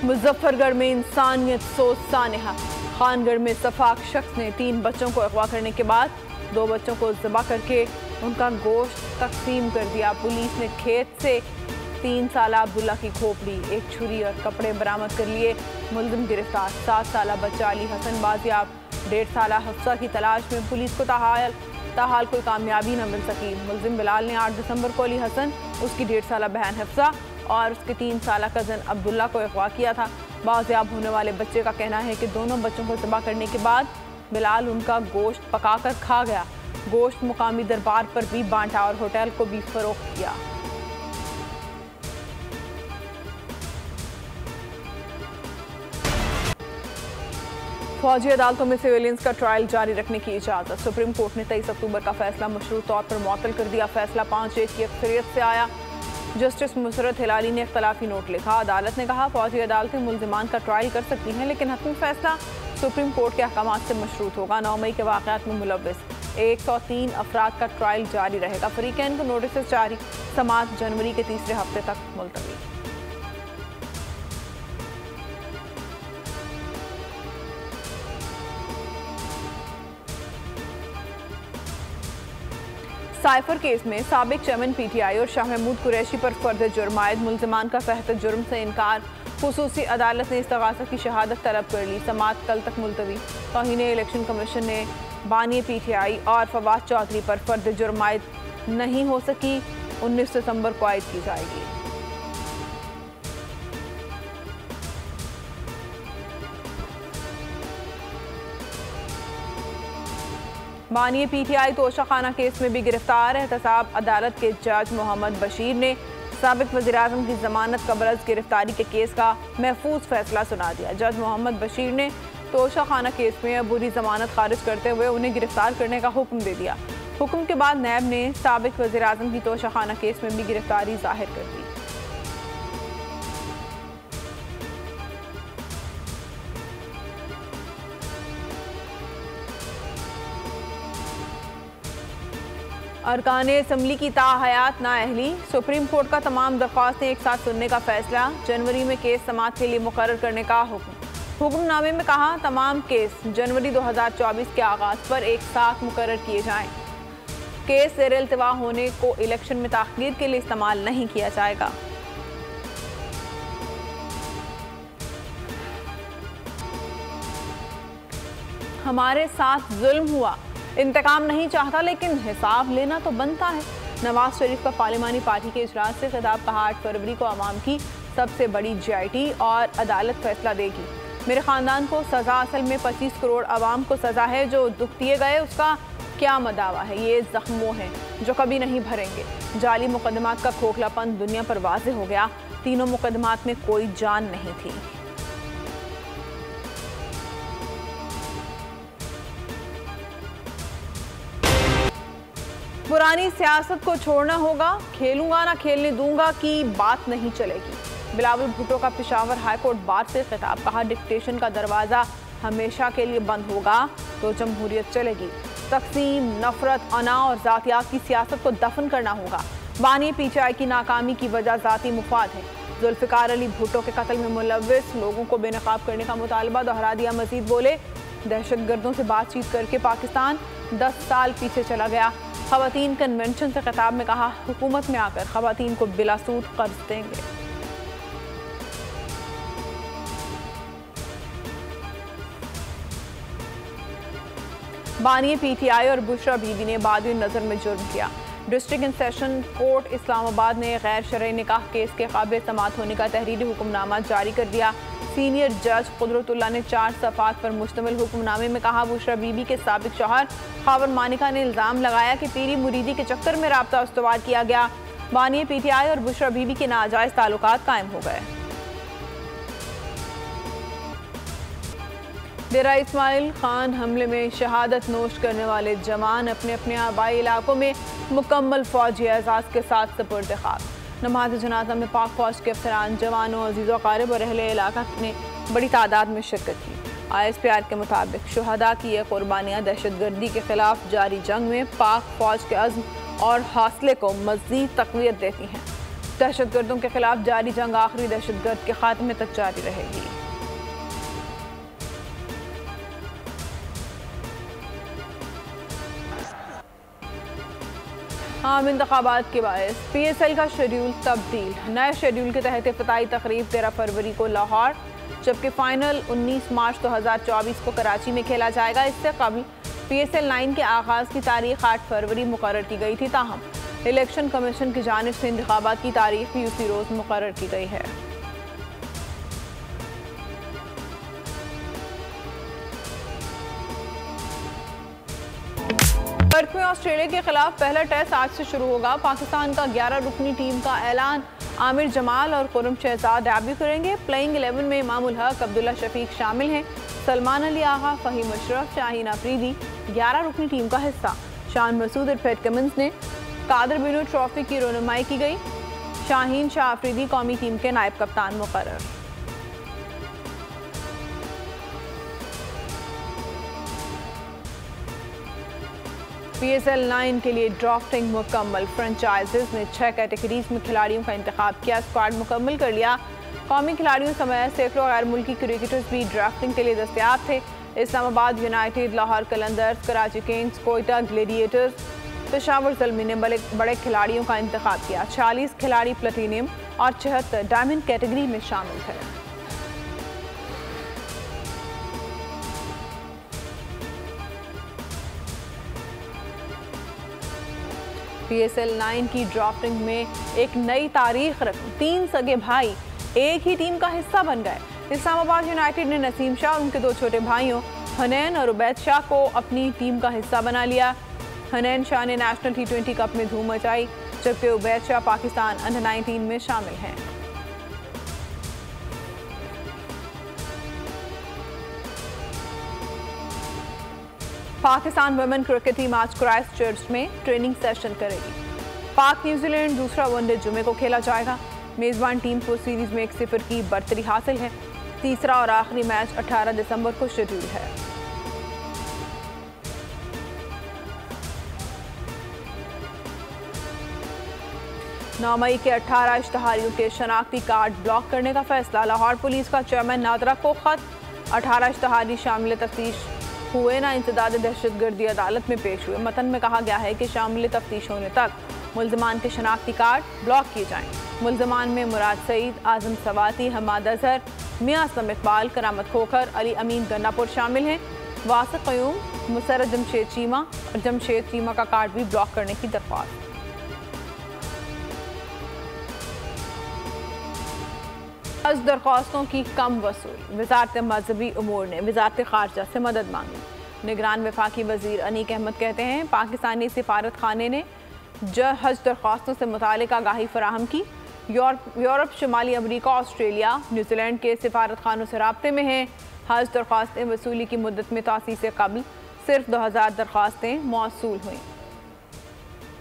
मुजफ्फरगढ़ में इंसानियत सोच सानहा। खानगढ़ में सफाक शख्स ने 3 बच्चों को अगवा करने के बाद 2 बच्चों को ज़बह करके उनका गोश्त तकसीम कर दिया। पुलिस ने खेत से 3 साल अब्दुल्ला की खोपड़ी, एक छुरी और कपड़े बरामद कर लिए। मुलजिम गिरफ्तार। 7 साल बच्चा अली हसन बाजियाब। 1.5 साल हफ्सा की तलाश में पुलिस को ताहाल कोई कामयाबी न मिल सकी। मुलजिम बिलाल ने 8 दिसंबर को अली हसन, उसकी 1.5 साल बहन हफ्सा और उसके 3 साल कज़न अब्दुल्ला को अगवा किया था। बाजियाब होने वाले बच्चे का कहना है कि दोनों बच्चों को ज़बह करने के बाद बिलाल उनका गोश्त पकाकर खा गया। गोश्त मुकामी दरबार पर भी बांटा और होटल को भी फरोख्त किया। फौजी अदालतों में सिविलियंस का ट्रायल जारी रखने की इजाज़त। सुप्रीम कोर्ट ने 23 अक्टूबर का फैसला मशरूत तौर पर मुअत्तल कर दिया। फैसला 5-1 की अक्सरियत से आया। जस्टिस मुसरत हिलाली ने इख्तलाफी नोट लिखा। अदालत ने कहा फौजी अदालतें मुल्जिमान का ट्रायल कर सकती हैं, लेकिन हतमी फैसला सुप्रीम कोर्ट के अहकामात से मशरूत होगा। 9 मई के वाक़यात में मुलव्विस 103 अफराद का ट्रायल जारी रहेगा। फरीकैन को नोटिस जारी। समाअत जनवरी के तीसरे हफ्ते तक मुलतवी। साइफर केस में साबिक चेयरमैन पीटीआई और शाह महमूद कुरैशी पर फर्द जुर्म आयद। मुल्जिमान का फहत जुर्म से इनकार। खुसूसी अदालत ने इस्तगासा की शहादत तलब कर ली। समाअत कल तक मुलतवी। तौहीन इलेक्शन कमीशन ने बानी पीटीआई और फवाद चौधरी पर फर्द जुर्म आयद नहीं हो सकी। 19 दिसंबर को आयद की जाएगी। बानी पीटीआई तोशाखाना केस में भी गिरफ्तार। एहतसाब अदालत के जज मोहम्मद बशीर ने साबिक वज़ीर-ए-आज़म की जमानत कबल गिरफ्तारी के केस का महफूज फैसला सुना दिया। जज मोहम्मद बशीर ने तोशाखाना केस में अबूरी जमानत खारिज करते हुए उन्हें गिरफ्तार करने का हुक्म दे दिया। हुक्म के बाद नैब ने साबिक वज़ीर-ए-आज़म की तोशाखाना केस में भी गिरफ्तारी जाहिर कर दी। अरकान असम्बली की ताहयात नाअहली। सुप्रीम कोर्ट का तमाम दरख्वास्तें एक साथ सुनने का फैसला। जनवरी में केस समाअत के लिए मुकर्रर करने का हुक्म। हुक्मनामे में कहा तमाम केस जनवरी 2024 के आगाज पर एक साथ मुकर्रर किए जाएं। केस ज़ेर इल्तिवा होने को इलेक्शन में ताख़ीर के लिए इस्तेमाल नहीं किया जाएगा। हमारे साथ जुल्म हुआ, इंतकाम नहीं चाहता लेकिन हिसाब लेना तो बनता है। नवाज शरीफ का पार्लिमानी पार्टी के इजलास से खिताब। कहा 8 फरवरी को अवाम की सबसे बड़ी जीआईटी और अदालत फैसला देगी। मेरे ख़ानदान को सज़ा, असल में 25 करोड़ अवाम को सज़ा है। जो दुख दिए गए उसका क्या मदावा है। ये जख्मों हैं जो कभी नहीं भरेंगे। जाली मुकदमात का खोखलापन दुनिया पर वाज़े हो गया। तीनों मुकदमात में कोई जान नहीं थी। पुरानी सियासत को छोड़ना होगा। खेलूंगा ना खेलने दूंगा की बात नहीं चलेगी। बिलावल भुट्टो का पेशावर हाईकोर्ट बार से खिताब। कहा डिक्टेशन का दरवाज़ा हमेशा के लिए बंद होगा तो जमहूरियत चलेगी। तकसीम, नफरत, अना और ज़ातियात की सियासत को दफन करना होगा। बानी पीटीआई की नाकामी की वजह ज़ाती मुफाद है। जुल्फ़िकार अली भुट्टो के कत्ल में मुलव्विस लोगों को बेनकाब करने का मुतालबा दोहरा दिया। मजीद बोले दहशतगर्दों से बातचीत करके पाकिस्तान 10 साल पीछे चला गया। ख़वातीन कन्वेंशन से खिताब में कहा हुकूमत में आकर ख़वातीन को बिला सूद कर्ज देंगे। बानी पीटीआई और बुशरा बीबी ने बादी नज़र में जुर्म किया। District and session court Islamabad ने गैर शरई निकाह केस के काबिल समाअत होने का तहरीरी हुक्मनामा जारी कर दिया। सीनियर जज कुदरतुल्लाह ने 4 सफ़ात पर मुश्तमिल हुक्मनामे में कहा बुशरा बीबी के साबिक शौहर खावर मानिका ने इल्ज़ाम लगाया कि पीरी मुरीदी के चक्कर में राब्ता उस्तवार किया गया। बानी पीटीआई और बुशरा बीबी के नाजायज़ ताल्लुकात कायम हो गए। डेरा इस्माइल खान हमले में शहादत नोश करने वाले जवान अपने अपने आबाई इलाकों में मुकम्मल फौजी एजाज़ के साथ सपुर्द खाक। नमाज जनाजा में पाक फौज के अफसरान, जवानों, अजीज़ क़ारिब और अहले इलाका ने बड़ी तादाद में शिरकत की। ISPR के मुताबिक शुहदा की यह कुर्बानियाँ दहशतगर्दी के खिलाफ जारी जंग में पाक फौज के अज़्म और हौसले को मज़ीद तक़वियत देती हैं। दहशतगर्दों के खिलाफ जारी जंग आखिरी दहशतगर्द के खात्मे तक जारी रहेगी। आम इंतखाबात के बायस PSL का शेड्यूल तब्दील। नए शेड्यूल के तहत इफ्तिताई तकरीब 13 फरवरी को लाहौर, जबकि फाइनल 19 मार्च 2024 को कराची में खेला जाएगा। इससे कबल PSL 9 के आगाज़ की तारीख 8 फरवरी मुकर्रर की गई थी, ताहम इलेक्शन कमीशन की जानिब से इंतखाबात की तारीख भी उसी रोज़ मुकर्रर की गई है। पर्थ में ऑस्ट्रेलिया के खिलाफ पहला टेस्ट आज से शुरू होगा। पाकिस्तान का 11 रुकनी टीम का ऐलान। आमिर जमाल और खुर्रम शहजाद डेब्यू करेंगे। प्लेइंग 11 में इमामुल हक, अब्दुल्ला शफीक शामिल हैं। सलमान अली आगा, फहीम अशरफ, शाहीन अफरीदी 11 रुकनी टीम का हिस्सा। शान मसूद और पैट कमिंस ने कादर बिनो ट्रॉफी की रौनुमाई की गई। शाहीन शाह अफरीदी कौमी टीम के नायब कप्तान मुकर्रर। PSL 9 के लिए ड्राफ्टिंग मुकम्मल। फ्रेंचाइजेज ने 6 कैटेगरीज में खिलाड़ियों का इंतखाब किया। स्क्वाड मुकम्मल कर लिया। कौमी खिलाड़ियों समेत सैकड़ों गैर मुल्की क्रिकेटर्स भी ड्राफ्टिंग के लिए दस्तयाब थे। Islamabad United, Lahore Qalandars, Karachi Kings, Quetta gladiators, Peshawar Zalmi ने बड़े खिलाड़ियों का इंतखाब किया। 40 खिलाड़ी प्लेटिनियम और 76 डायमंड कैटेगरी में शामिल थे। PSL 9 की ड्राफ्टिंग में एक नई तारीख रखी। 3 सगे भाई एक ही टीम का हिस्सा बन गए। इस्लामाबाद यूनाइटेड ने नसीम शाह और उनके 2 छोटे भाइयों हनैन और उबैद शाह को अपनी टीम का हिस्सा बना लिया। हनैन शाह ने नेशनल T20 कप में धूम मचाई, जबकि उबैद शाह पाकिस्तान अंडर 19 में शामिल हैं। पाकिस्तान वुमेन क्रिकेट टीम आज क्राइस्ट चर्च में ट्रेनिंग सेशन करेगी। पाक न्यूजीलैंड दूसरा वनडे जुमे को खेला जाएगा। मेजबान टीम को सीरीज में 1-0 की बढ़तरी हासिल है। तीसरा और आखिरी मैच 18 दिसंबर को शेड्यूल है। नौमई के 18 इश्तहारियों के शनाख्ती कार्ड ब्लॉक करने का फैसला। लाहौर पुलिस का चेयरमैन नादरा को खत। 18 इश्तहारी शामिल तफ्तीश हुए ना इंसदाद दहशतगर्दी अदालत में पेश हुए। मतन में कहा गया है कि शामिल तफ्तीश होने तक मुल्ज़मान के शनाख्ती कार्ड ब्लॉक किए जाएं। मुल्ज़मान में मुराद सईद, आजम सवाती, हमाद अजहर, मियाँ असलम इकबाल, करामत खोखर, अली अमीन गन्नापुर शामिल हैं। वासिक क़यूम, मुसर्रत जमशेद चीमा और जमशेद चीमा का कार्ड भी ब्लॉक करने की दरख्वास्त। हज दरख्वास्तों की कम वसूल। वजारत मजहबी उमूर ने वजारत खारजा से मदद मांगी। निगरान वफाकी वजीर अनीक अहमद कहते हैं पाकिस्तानी सिफारत खाने ने हज दरख्वास्तों से मुतालिक आगाही फराहम की। यूरोप, शुमाली अमरीका, ऑस्ट्रेलिया, न्यूजीलैंड के सिफारत खानों से राब्ते में हैं। हज दरख्वास्तें वसूली की मुद्दत में तासी से कबल सिर्फ 2000 दरख्वास्तें मौसूल हुई।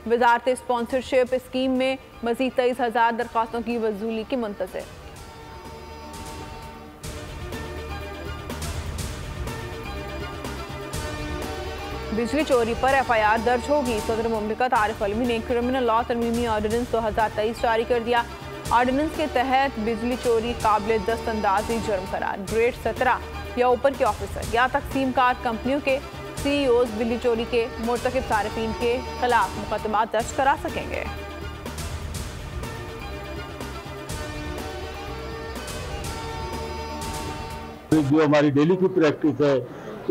वजारत स्पॉन्सरशिप स्कीम में मज़ीद 23,000 दरख्वास्तों की वसूली की मुंतज़र। बिजली चोरी पर FIR दर्ज होगी। सदर मुमलिकत आरिफ अलवी ने क्रिमिनल लॉ तरमीमी ऑर्डिनेंस 2023 जारी कर दिया। ऑर्डिनेंस के तहत बिजली चोरी काबिल दस्तअंदाजी जुर्म करार। ग्रेड 17 या ऊपर के ऑफिसर या तकसीम कार कंपनियों के CEOs बिजली चोरी के मुर्तकिब सारिफीन के खिलाफ मुकदमा दर्ज करा सकेंगे। जो हमारी डेली की प्रैक्टिस है,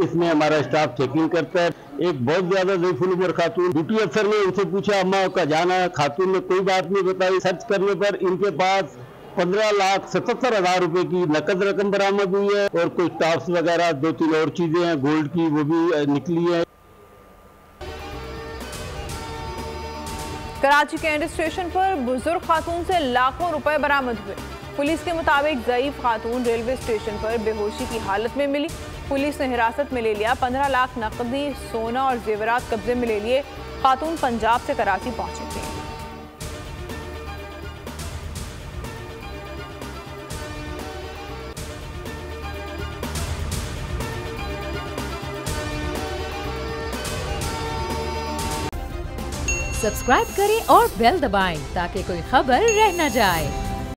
इसमें हमारा स्टाफ चेकिंग करता है। एक बहुत ज्यादा ज़ईफ़ुल उम्र खातून, ड्यूटी अफसर ने उनसे पूछा अम्मा का जाना है, खातून ने कोई बात नहीं बताई। सर्च करने पर इनके पास 15,77,000 रुपए की नकद रकम बरामद हुई है और कुछ टॉप्स वगैरह 2-3 और चीजें हैं गोल्ड की, वो भी निकली है। कराची कैंट स्टेशन पर बुजुर्ग खातून से लाखों रुपए बरामद हुए। पुलिस के मुताबिक ज़ईफ खातून रेलवे स्टेशन पर बेहोशी की हालत में मिली। पुलिस ने हिरासत में ले लिया। 15 लाख नकदी, सोना और जेवरात कब्जे में ले लिए। खातून पंजाब से कराची पहुंची थी। सब्सक्राइब करें और बेल दबाएं ताकि कोई खबर रह न जाए।